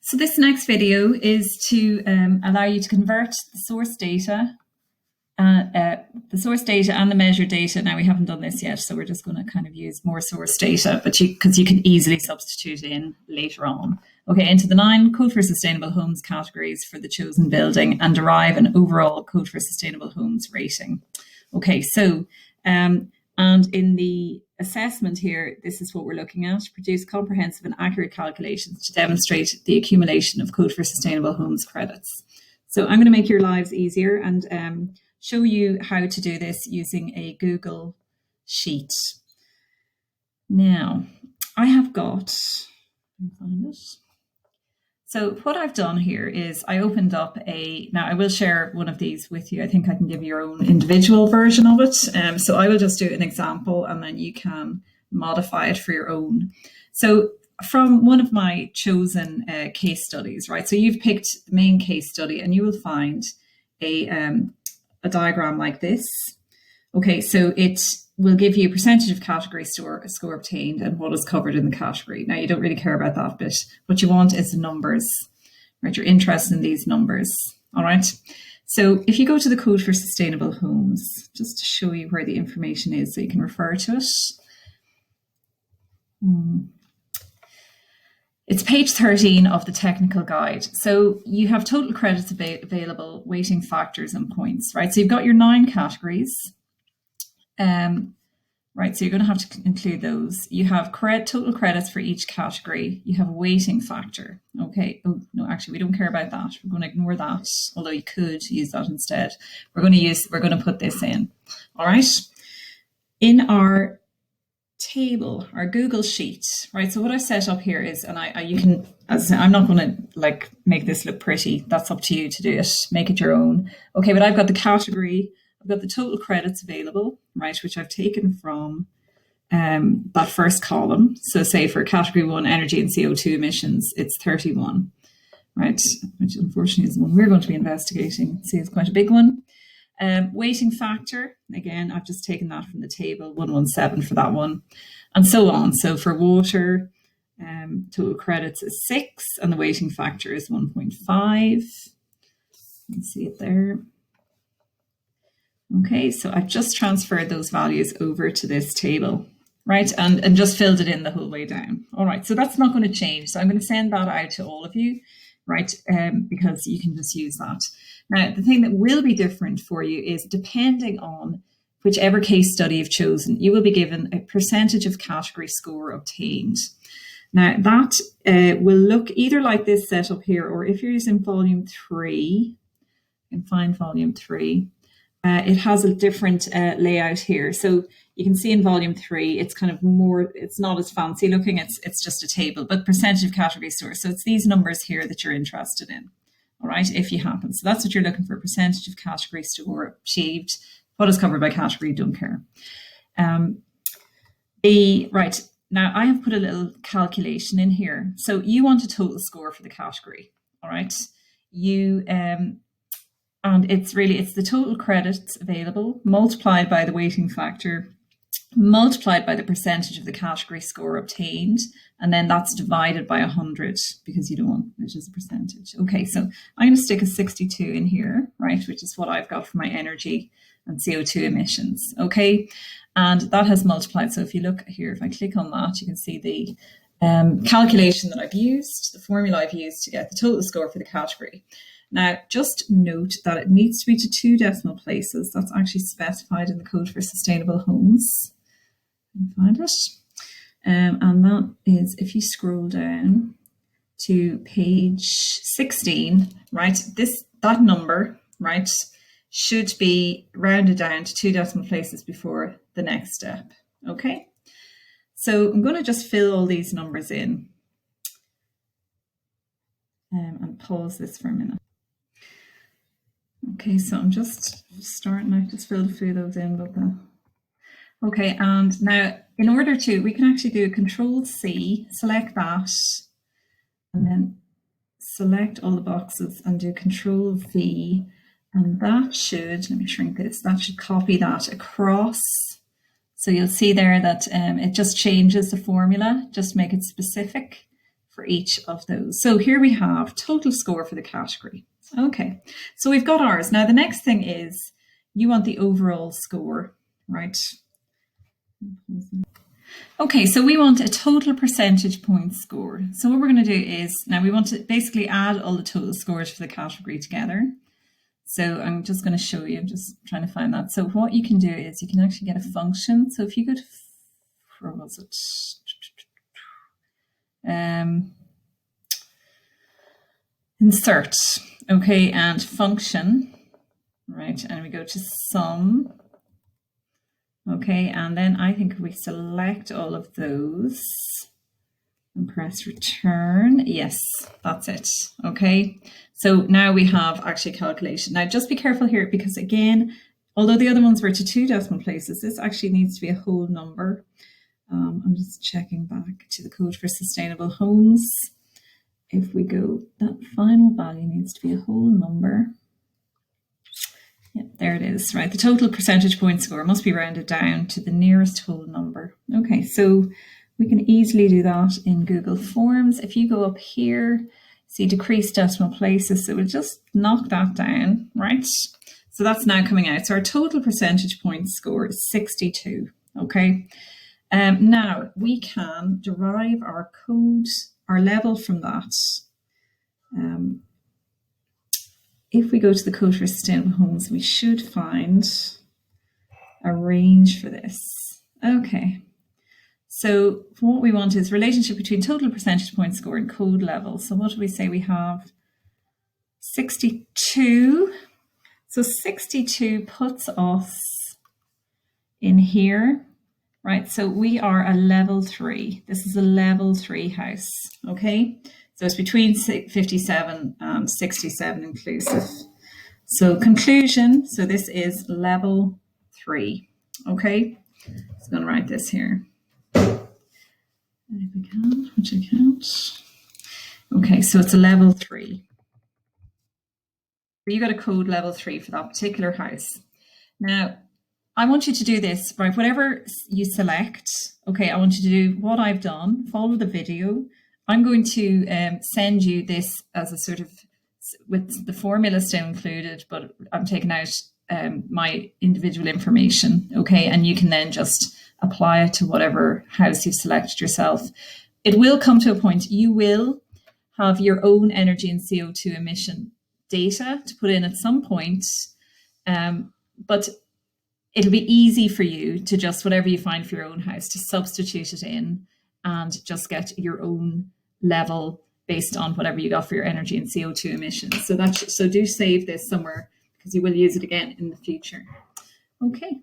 So this next video is to allow you to convert the source data and the measured data. Now we haven't done this yet, so we're just going to kind of use more source data, but because you can easily substitute in later on. Okay, into the 9 Code for Sustainable Homes categories for the chosen building and derive an overall Code for Sustainable Homes rating. Okay, so and in the assessment here, this is what we're looking at: produce comprehensive and accurate calculations to demonstrate the accumulation of Code for Sustainable Homes credits. So I'm going to make your lives easier and show you how to do this using a Google Sheet. Now, I have got, let me find it. So what I've done here is I opened up now I will share one of these with you. I think I can give you your own individual version of it. So I will just do an example and then you can modify it for your own. So from one of my chosen case studies, right? So you've picked the main case study and you will find a diagram like this. Okay, so it will give you a percentage of category score obtained and what is covered in the category. Now, you don't really care about that bit. What you want is the numbers, right? You're interested in these numbers, all right? So if you go to the Code for Sustainable Homes, just to show you where the information is so you can refer to it. It's page 13 of the technical guide. So you have total credits available, weighting factors and points, right? So you've got your 9 categories. Right, so you're going to have to include those. You have total credits for each category. You have a weighting factor. Okay. Oh no, actually, we don't care about that. We're going to ignore that. Although you could use that instead. We're going to put this in. All right. In our table, our Google Sheet, right? So what I've set up here is, and you can, as I said, I'm not going to make this look pretty. That's up to you to do it. Make it your own. Okay, but I've got the category. I've got the total credits available, right, which I've taken from that first column. So say for category 1, energy and CO2 emissions, it's 31, right, which unfortunately is the one we're going to be investigating. See, it's quite a big one. Weighting factor, again, I've just taken that from the table, 117 for that one, and so on. So for water, total credits is 6, and the weighting factor is 1.5. You can see it there. Okay, so I've just transferred those values over to this table, right? And just filled it in the whole way down. All right, so that's not going to change. So I'm going to send that out to all of you, right? Because you can just use that. Now, the thing that will be different for you is depending on whichever case study you've chosen, you will be given a percentage of category score obtained. Now, that will look either like this setup here, or if you're using volume 3, you can find volume 3. It has a different layout here. So you can see in volume 3, it's kind of more, it's not as fancy looking, it's just a table, but percentage of category score. So it's these numbers here that you're interested in, all right, if you happen. So that's what you're looking for, percentage of category score achieved. What is covered by category, don't care. Right, now I have put a little calculation in here. So you want a total score for the category, all right? And it's the total credits available multiplied by the weighting factor, multiplied by the percentage of the category score obtained, and then that's divided by 100 because you don't want it as a percentage. Okay, so I'm going to stick a 62 in here, right, which is what I've got for my energy and CO2 emissions. Okay, and that has multiplied. So if you look here, if I click on that, you can see the calculation that I've used, the formula I've used to get the total score for the category. Now, just note that it needs to be to 2 decimal places. That's actually specified in the Code for Sustainable Homes. You can find it. And that is, if you scroll down to page 16, right, that number, right, should be rounded down to 2 decimal places before the next step. Okay? So I'm going to just fill all these numbers in and pause this for a minute. Okay, so I'm just starting out, just filled a few of those in. Okay, and now in order to, we can actually do a Control-C, select that, and then select all the boxes and do Control-V, and that should, let me shrink this, that should copy that across. So you'll see there that it just changes the formula, just make it specific for each of those. So here we have total score for the category. Okay, so we've got ours. Now the next thing is you want the overall score, right? Okay, so we want a total percentage point score. So what we're going to do is, now we want to basically add all the total scores for the category together. So I'm just going to show you, I'm just trying to find that. So what you can do is you can actually get a function. So if you go to, where was it? Insert, okay, and function, right? And we go to sum. Okay, and then I think we select all of those and press return. Yes, that's it. Okay, so now we have actually calculation. Now just be careful here because again, although the other ones were to 2 decimal places, this actually needs to be a whole number. I'm just checking back to the code for sustainable homes. If we go, that final value needs to be a whole number. Yeah, there it is, right? The total percentage point score must be rounded down to the nearest whole number. Okay, so we can easily do that in Google Forms. If you go up here, see decrease decimal places, so we'll just knock that down, right? So that's now coming out. So our total percentage point score is 62, okay? Now we can derive our code, our level from that. If we go to the code for sustainable homes, we should find a range for this. Okay, so what we want is relationship between total percentage point score and code level. So what do we say we have? 62. So 62 puts us in here, right? So we are a level 3. This is a level 3 house, okay? So it's between 57 and 67 inclusive. So conclusion, so this is level 3, okay? So I'm going to write this here. If I can, which I can't. Okay, so it's a level 3. You got a code level 3 for that particular house. Now, I want you to do this, right? Whatever you select, okay, I want you to do what I've done, follow the video. I'm going to send you this as a sort of, with the formula still included, but I'm taking out my individual information, okay? And you can then just apply it to whatever house you've selected yourself. It will come to a point, you will have your own energy and CO2 emission data to put in at some point, but it'll be easy for you to just, whatever you find for your own house, to substitute it in and just get your own level based on whatever you got for your energy and CO2 emissions. So do save this somewhere because you will use it again in the future. Okay.